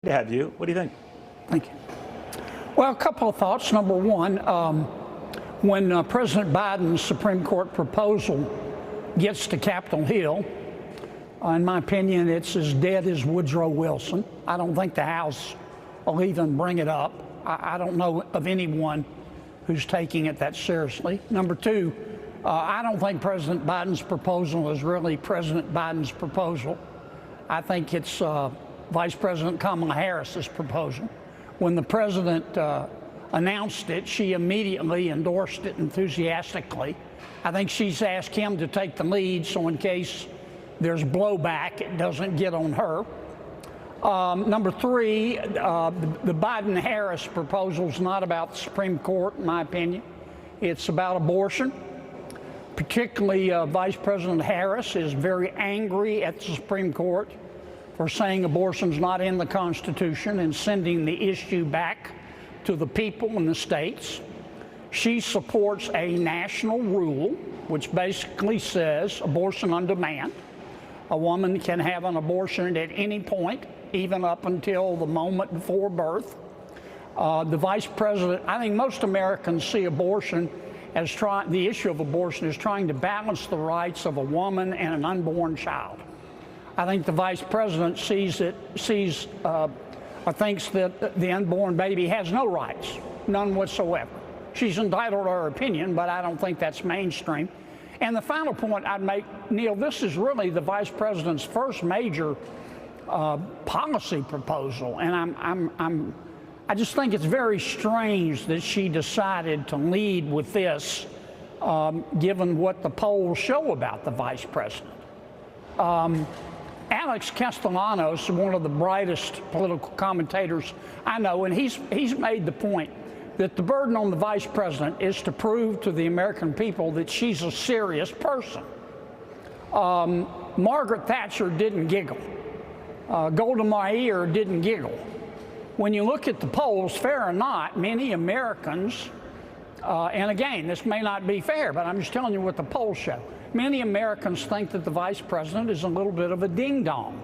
To have you. What do you think? Thank you. Well, a couple of thoughts. Number one, when President Biden's Supreme Court proposal gets to Capitol Hill, in my opinion, it's as dead as Woodrow Wilson. I don't think the House will even bring it up. I don't know of anyone who's taking it that seriously. Number two, I don't think President Biden's proposal is really President Biden's proposal. I think it's Vice President Kamala Harris's proposal. When the president announced it, she immediately endorsed it enthusiastically. I think she's asked him to take the lead, so in case there's blowback, it doesn't get on her. Number three, the Biden-Harris proposal is not about the Supreme Court, in my opinion. It's about abortion. Particularly, Vice President Harris is very angry at the Supreme Court for saying abortion's not in the Constitution and sending the issue back to the people in the states. She supports a national rule, which basically says abortion on demand. A woman can have an abortion at any point, even up until the moment before birth. The Vice President, I think most Americans see abortion as the issue of abortion is trying to balance the rights of a woman and an unborn child. I think the Vice President thinks that the unborn baby has no rights, none whatsoever. She's entitled to her opinion, but I don't think that's mainstream. And the final point I'd make, Neil, this is really the Vice President's first major policy proposal, and I just think it's very strange that she decided to lead with this, given what the polls show about the Vice President. Alex Castellanos, one of the brightest political commentators I know, and he's made the point that the burden on the Vice President is to prove to the American people that she's a serious person. Margaret Thatcher didn't giggle. Golda Meir didn't giggle. When you look at the polls, fair or not, many Americans, and again, this may not be fair, but I'm just telling you what the polls show. Many Americans think that the Vice President is a little bit of a ding-dong,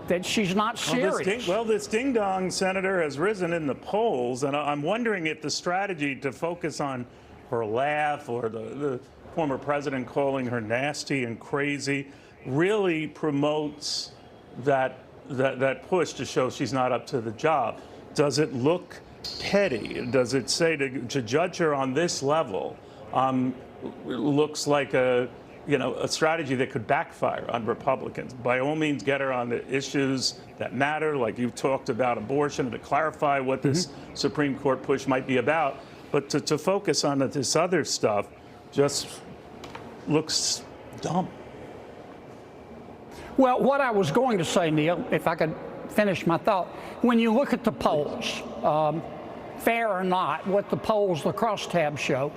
that she's not serious. Well, this ding-dong, Senator, has risen in the polls, and I'm wondering if the strategy to focus on her laugh or the former president calling her nasty and crazy really promotes that push to show she's not up to the job. Does it look petty? Does it say to judge her on this level looks like a strategy that could backfire on Republicans? By all means, get her on the issues that matter, like you've talked about abortion, to clarify what this Supreme Court push might be about. But to focus on this other stuff just looks dumb. Well, what I was going to say, Neil, if I could finish my thought, when you look at the polls, fair or not, what the polls, the crosstabs show,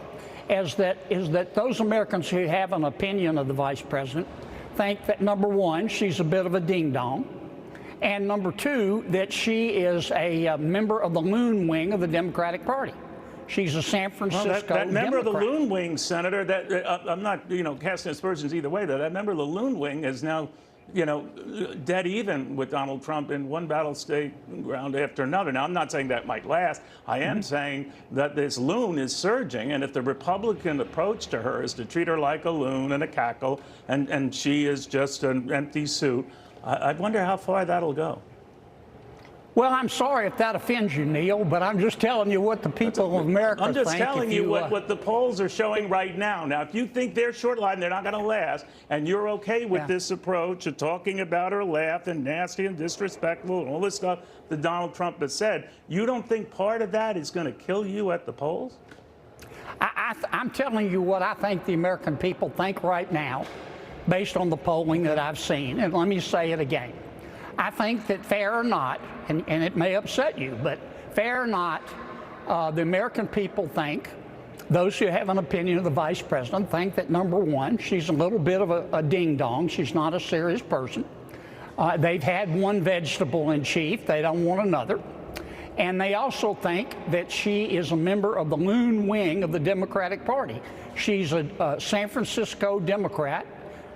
is that those Americans who have an opinion of the Vice President think that, number one, she's a bit of a ding-dong, and number two, that she is a member of the loon wing of the Democratic Party. She's a San Francisco that member Democrat. of the loon wing, Senator, that I'm not casting aspersions either way, that member of the loon wing is now dead even with Donald Trump in one battle state ground after another. Now, I'm not saying that might last. I am saying that this loon is surging, and if the Republican approach to her is to treat her like a loon and a cackle, and she is just an empty suit, I wonder how far that'll go. Well, I'm sorry if that offends you, Neil, but I'm just telling you what the people of America think. I'm just telling you what the polls are showing right now. Now, if you think they're short-lived, they're not going to last, and you're okay with this approach of talking about her laugh and nasty and disrespectful and all this stuff that Donald Trump has said, you don't think part of that is going to kill you at the polls? I'm telling you what I think the American people think right now, based on the polling that I've seen, and let me say it again. I think that fair or not, and it may upset you, but fair or not, the American people think, those who have an opinion of the Vice President think that, number one, she's a little bit of a ding-dong. She's not a serious person. They've had one vegetable in chief. They don't want another. And they also think that she is a member of the loon wing of the Democratic Party. She's a San Francisco Democrat.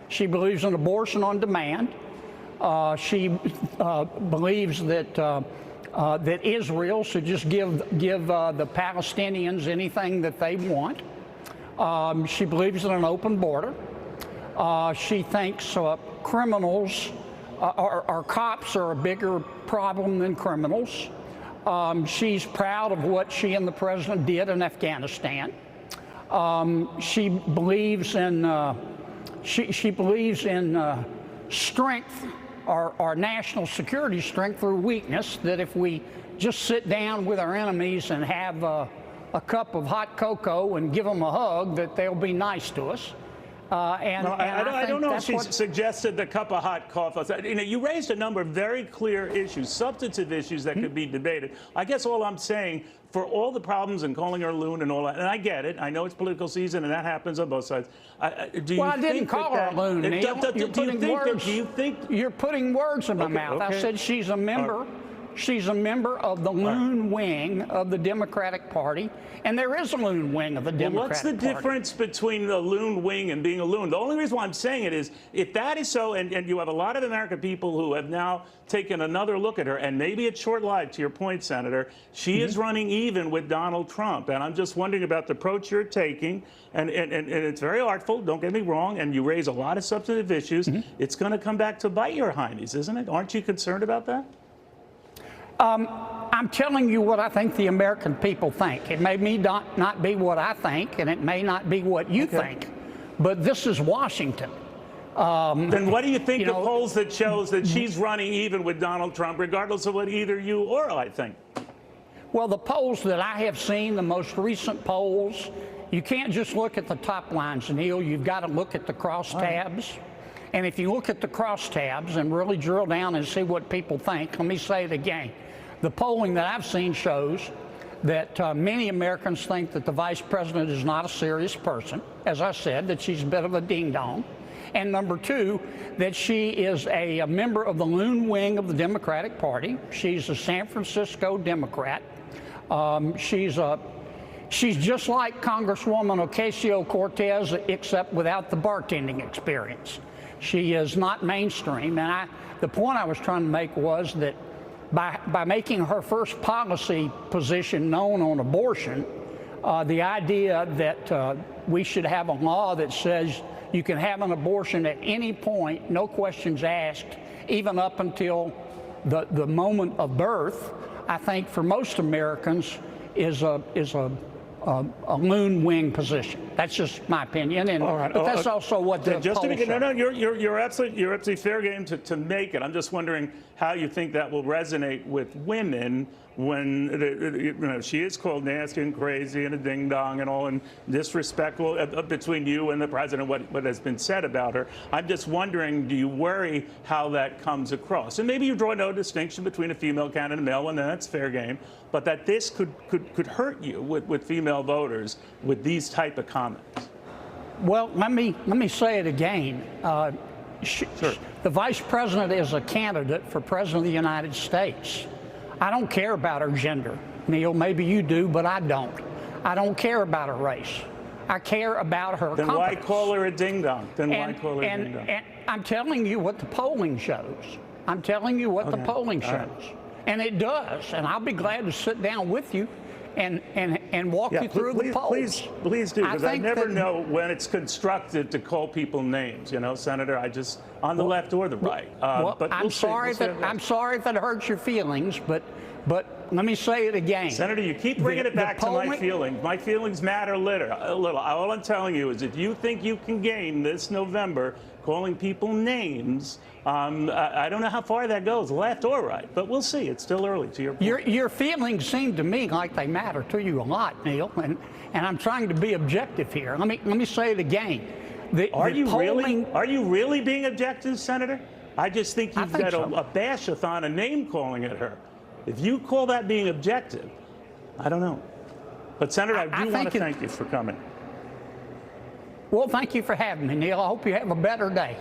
She believes in abortion on demand. She believes that that Israel should just give the Palestinians anything that they want. She believes in an open border. She thinks criminals or cops are a bigger problem than criminals. She's proud of what she and the president did in Afghanistan. She believes in strength, our national security strength through weakness, that if we just sit down with our enemies and have a cup of hot cocoa and give them a hug, that they'll be nice to us. I don't know if she suggested the cup of hot coffee. You know, you raised a number of very clear issues, substantive issues that could be debated. I guess all I'm saying, for all the problems and calling her a loon and all that, and I get it. I know it's political season and that happens on both sides. Do you I didn't call her a loon, Neil. You're putting words in my mouth. Okay. I said she's a member. She's a member of the loon wing of the Democratic Party, and there is a loon wing of the Democratic Party. What's the difference between the loon wing and being a loon? The only reason why I'm saying it is, if that is so, and you have a lot of American people who have now taken another look at her, and maybe it's short-lived, to your point, Senator, she is running even with Donald Trump, and I'm just wondering about the approach you're taking, and it's very artful, don't get me wrong, and you raise a lot of substantive issues. It's going to come back to bite your hinds, isn't it? Aren't you concerned about that? I'm telling you what I think the American people think. It may not be what I think, and it may not be what you think, but this is Washington. Then what do you think the polls that shows that she's running even with Donald Trump, regardless of what either you or I think? Well, the polls that I have seen, the most recent polls, you can't just look at the top lines, Neil. You've got to look at the crosstabs. And if you look at the crosstabs and really drill down and see what people think, let me say it again. The polling that I've seen shows that many Americans think that the vice president is not a serious person. As I said, that she's a bit of a ding-dong. And number two, that she is a member of the loon wing of the Democratic Party. She's a San Francisco Democrat. She's just like Congresswoman Ocasio-Cortez, except without the bartending experience. She is not mainstream. And the point I was trying to make was that by making her first policy position known on abortion, the idea that we should have a law that says you can have an abortion at any point, no questions asked, even up until the moment of birth, I think for most Americans is a loon wing position. That's just my opinion, and but that's also what the just polls show. No, you're absolutely fair game to make it. I'm just wondering how you think that will resonate with women when she is called nasty and crazy and a ding dong and all and disrespectful between you and the president. What has been said about her? I'm just wondering, do you worry how that comes across? And maybe you draw no distinction between a female candidate and a male one, then that's fair game. But that this could hurt you with female voters with these type of comments. Well, let me say it again. Sure. The vice president is a candidate for president of the United States. I don't care about her gender, Neil. Maybe you do, but I don't. I don't care about her race. I care about her Then competence. why call her a ding dong? Why call her a ding dong? And I'm telling you what the polling shows. I'm telling you what the polling shows. And it does. And I'll be glad to sit down with you and walk you through the polls. Please do, because I never know when it's constructive to call people names, Senator. On the left or the right. But I'm sorry if it hurts your feelings, but let me say it again. Senator, you keep bringing it back to my feelings. My feelings matter a little. All I'm telling you is if you think you can gain this November calling people names, I don't know how far that goes, left or right, but we'll see. It's still early, to your point. Your feelings seem to me like they matter to you a lot, Neil, and I'm trying to be objective here. Let me say it again. Are you really being objective, Senator? I just think you've got a bash-a-thon, a name-calling at her. If you call that being objective, I don't know. But, Senator, I do want to thank you for coming. Well, thank you for having me, Neil. I hope you have a better day.